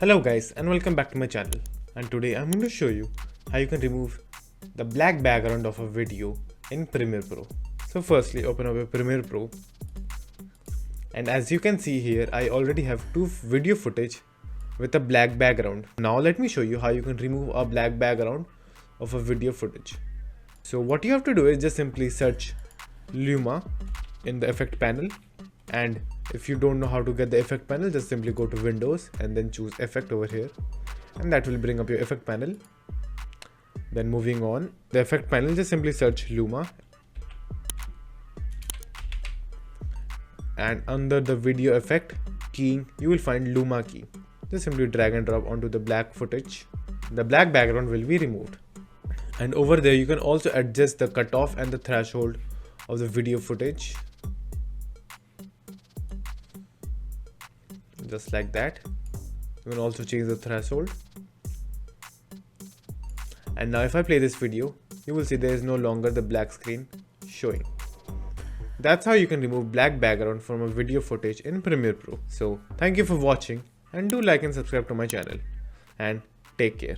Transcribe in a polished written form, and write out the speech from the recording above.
Hello guys and welcome back to my channel, and today I'm going to show you how you can remove the black background of a video in Premiere Pro. So firstly open up your Premiere Pro, and as you can see here I already have two video footage with a black background. Now let me show you how you can remove a black background of a video footage. So what you have to do is just simply search Luma in the effect panel, and if you don't know how to get the effect panel, just simply go to Windows and then choose effect over here, and that will bring up your effect panel. Then moving on, the effect panel, just simply search Luma, and under the video effect keying you will find Luma key. Just simply drag and drop onto the black footage. The black background will be removed, and over there you can also adjust the cutoff and the threshold of the video footage, just like that. You can also change the threshold, and now if I play this video you will see there is no longer the black screen showing. That's how you can remove black background from a video footage in Premiere Pro. So thank you for watching, and do like and subscribe to my channel, and take care.